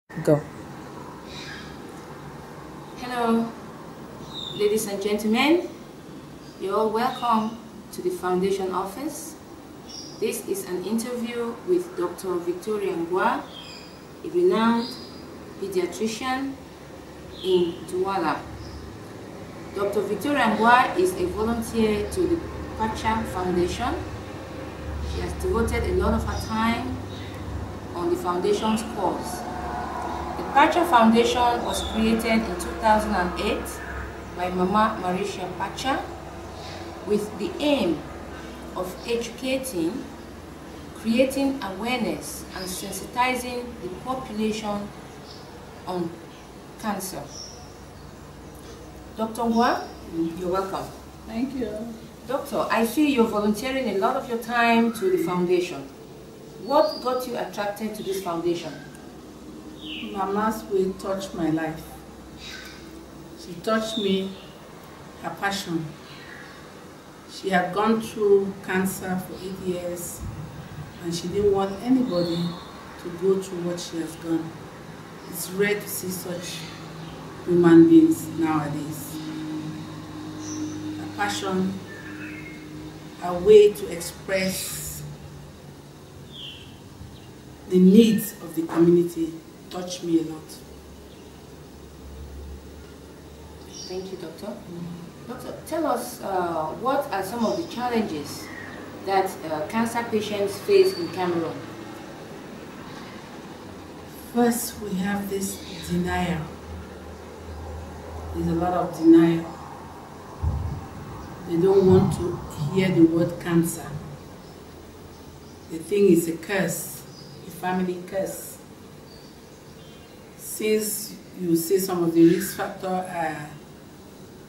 Go. Hello, ladies and gentlemen. You're all welcome to the Foundation office. This is an interview with Dr. Victoria Ngwa, a renowned pediatrician in Douala. Dr. Victoria Ngwa is a volunteer to the PatchaFoundation. She has devoted a lot of her time on the foundation's cause. The PatchaFoundation was created in 2008 by Mama Marisha Pacha with the aim of educating, creating awareness and sensitizing the population on cancer. Dr. Ngwa, you're welcome. Thank you. Doctor, I see you're volunteering a lot of your time to the foundation. What got you attracted to this foundation? Mama's way touched my life. She touched me, her passion. She had gone through cancer for 8 years and she didn't want anybody to go through what she has gone. It's rare to see such human beings nowadays. Her passion, a way to express the needs of the community, touched me a lot. Thank you, Doctor. Doctor, tell us what are some of the challenges that cancer patients face in Cameroon? First, we have this denial. There's a lot of denial. They don't want to hear the word cancer. They think it's a curse, a family curse. Since you say some of the risk factors are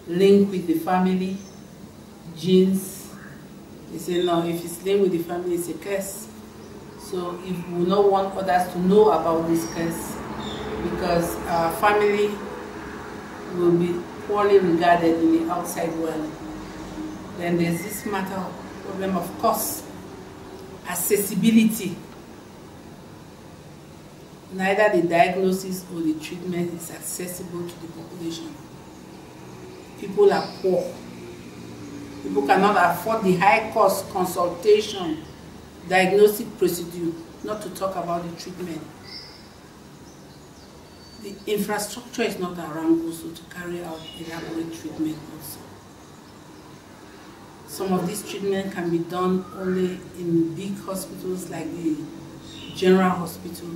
linked with the family, genes, they say no, if it's linked with the family, it's a curse. So if we don't want others to know about this curse, because our family will be poorly regarded in the outside world, then there's this problem of cost, accessibility. Neither the diagnosis or the treatment is accessible to the population. People are poor. People cannot afford the high-cost consultation, diagnostic procedure, not to talk about the treatment. The infrastructure is not around also to carry out elaborate treatment also. Some of this treatment can be done only in big hospitals like the General Hospital.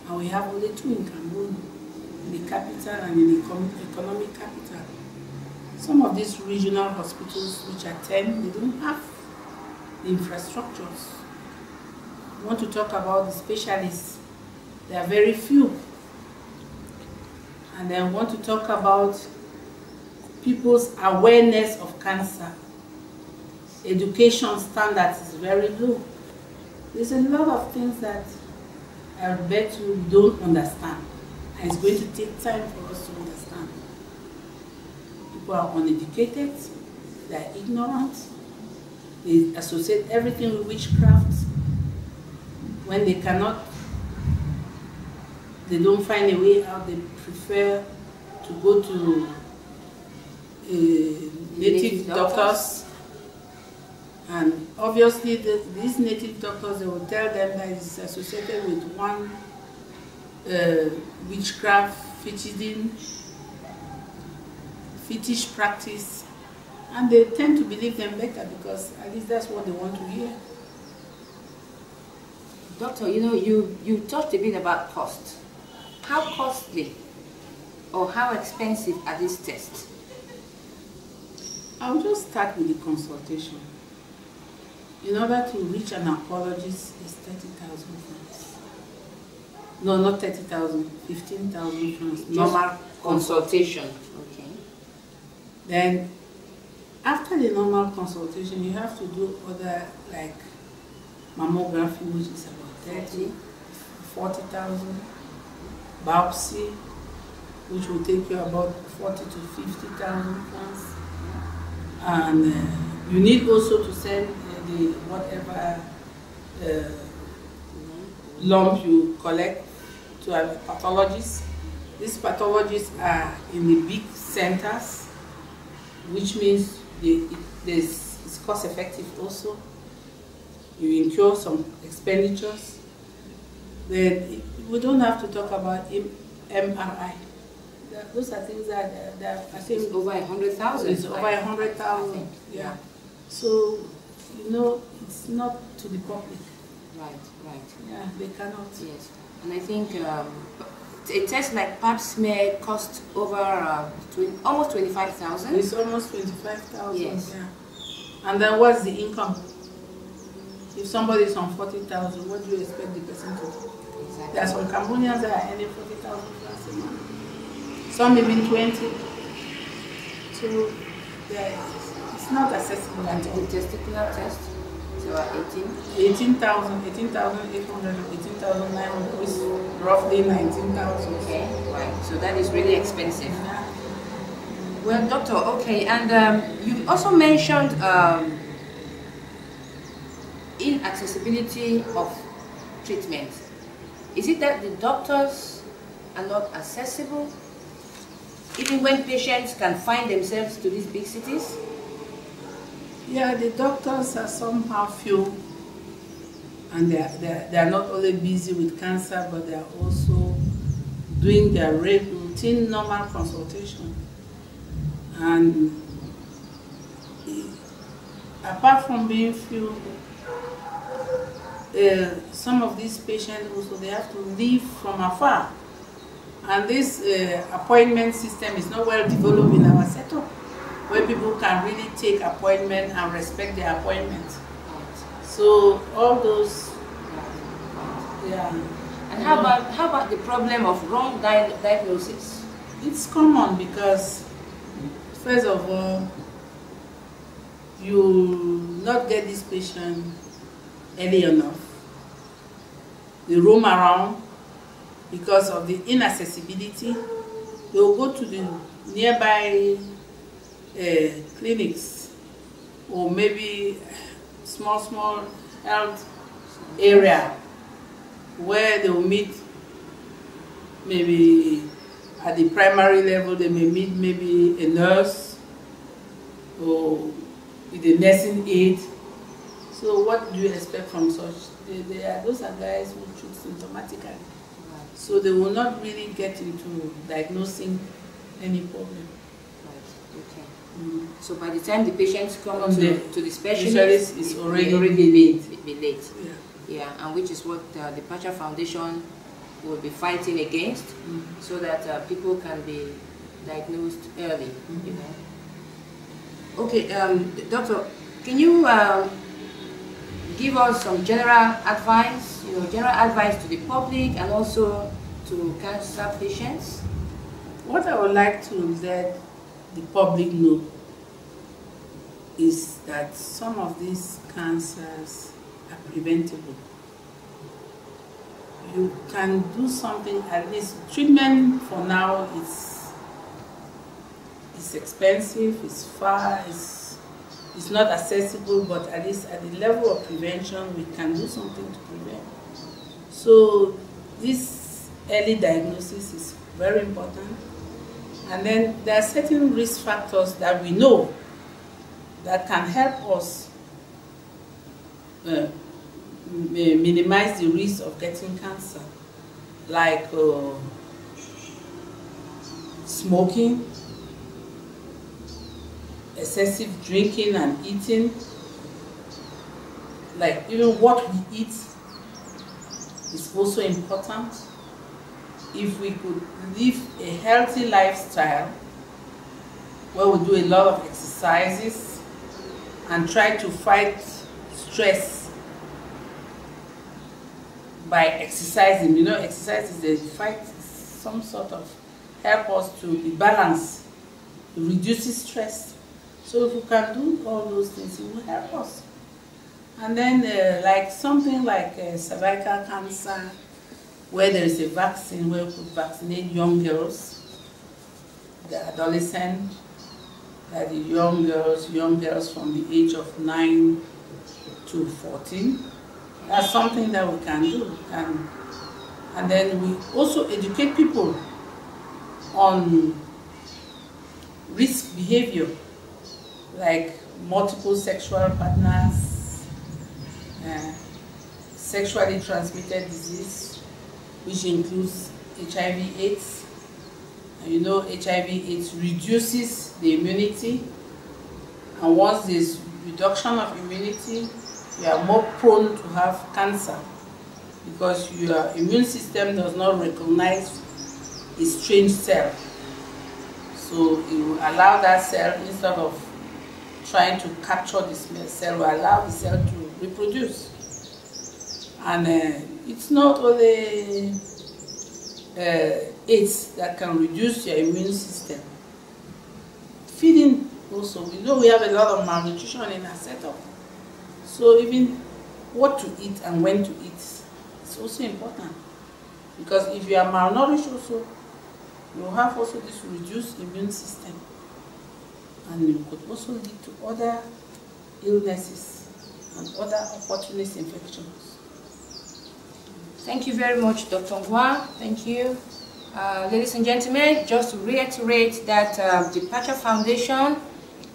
And we have only 2 in Cameroon, in the capital and in the economic capital. Some of these regional hospitals, which are 10, they don't have the infrastructures. We want to talk about the specialists. There are very few. And then we want to talk about people's awareness of cancer. Education standards is very low. There's a lot of things that I bet you don't understand. And it's going to take time for us to understand. People are uneducated, they are ignorant, they associate everything with witchcraft. When they cannot, they don't find a way out, they prefer to go to native doctors. And obviously, these native doctors, they will tell them that it's associated with one witchcraft, fetish practice, and they tend to believe them better because at least that's what they want to hear. Doctor, you know, you talked a bit about cost. How costly or how expensive are these tests? I'll just start with the consultation. In order to reach an oncologist is 30,000 francs. No, not 30,000, 15,000 francs. Normal consultation. Okay. Then, after the normal consultation, you have to do other like mammography, which is about 30, 40,000. Biopsy, which will take you about 40 to 50,000 francs. And you need also to send the whatever lump you collect to have pathologists. These pathologists are in the big centers, which means it's cost effective also. You incur some expenditures. Then we don't have to talk about MRI. Those are things that I think it's over 100,000. It's over 100,000. Yeah. So it's not to the public. Right. Yeah, they cannot. Yes, and I think a test like Pap smear costs over almost 25,000. It's almost 25,000. Yes. Yeah. And then what's the income? If somebody is on 40,000, what do you expect the person to do? Exactly. There are some Cambodians that are earning 40,000 plus a month. Some even 20. So it's not accessible. And the testicular test, so 18,800, 18,900, which is roughly 19,000. Okay, right. So that is really expensive. Yeah. Well, doctor, okay, and you also mentioned inaccessibility of treatment. Is it that the doctors are not accessible, even when patients can find themselves to these big cities? Yeah, the doctors are somehow few, and they are not only busy with cancer, but they are also doing their routine normal consultation. And apart from being few, some of these patients also, they have to live from afar. And this appointment system is not well developed in our setup, where people can really take appointment and respect their appointment. So all those, yeah. And how about the problem of wrong diagnosis? It's common because, first of all, you not get this patient early enough. They roam around because of the inaccessibility. They will go to the nearby clinics, or maybe small health area where they will meet. Maybe at the primary level they may meet maybe a nurse or with a nursing aide. So what do you expect from such? Those are guys who treat symptomatically. So they will not really get into diagnosing any problem. Okay. So by the time the patients come to the specialist, it's already late. Yeah, and which is what the PatchaFoundation will be fighting against, so that people can be diagnosed early. You know. Okay, doctor, can you give us some general advice? General advice to the public and also to cancer patients? What I would like to let the public know is that some of these cancers are preventable. You can do something, at least treatment for now is expensive, it's far, it's not accessible, but at least at the level of prevention, we can do something to prevent. So this early diagnosis is very important. And then there are certain risk factors that we know that can help us minimize the risk of getting cancer, like smoking, excessive drinking and eating, like even what we eat is also important. If we could live a healthy lifestyle where we do a lot of exercises and try to fight stress by exercising. Exercise is a fight, some sort of help us to be balanced, it reduces stress. So if we can do all those things, it will help us. And then like something like cervical cancer, where there is a vaccine where we could vaccinate young girls, the adolescent, the young girls from the age of 9 to 14. That's something that we can do. We can And then we also educate people on risk behavior, like multiple sexual partners, sexually transmitted disease, which includes HIV/AIDS. And you know, HIV/AIDS reduces the immunity, and once there's reduction of immunity, you are more prone to have cancer, because your immune system does not recognize a strange cell. So it will allow that cell, instead of trying to capture the cell, will allow the cell to reproduce. And it's not only AIDS that can reduce your immune system. Feeding also, we know we have a lot of malnutrition in our setup. So even what to eat and when to eat is also important. Because if you are malnourished also, you have also this reduced immune system. And it could also lead to other illnesses and other opportunist infections. Thank you very much, Dr. Ngwa. Thank you. Ladies and gentlemen, just to reiterate that the Pacha Foundation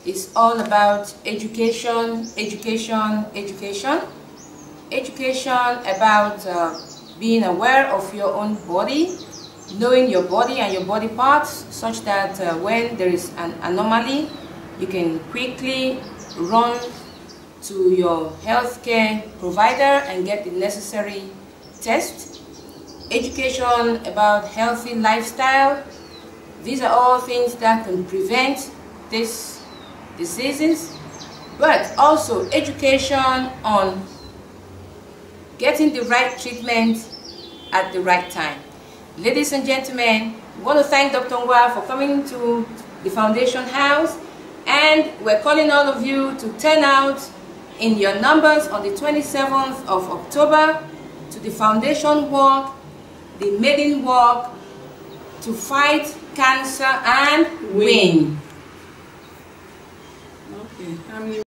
is all about education, education, education. Education about being aware of your own body, knowing your body and your body parts, such that when there is an anomaly, you can quickly run to your healthcare provider and get the necessary test. Education about healthy lifestyle. These are all things that can prevent these diseases, but also education on getting the right treatment at the right time. Ladies and gentlemen, we want to thank Dr. Ngwa for coming to the Foundation House, and we're calling all of you to turn out in your numbers on the 27th of October to the Foundation Walk, the maiden walk to fight cancer and win. Okay.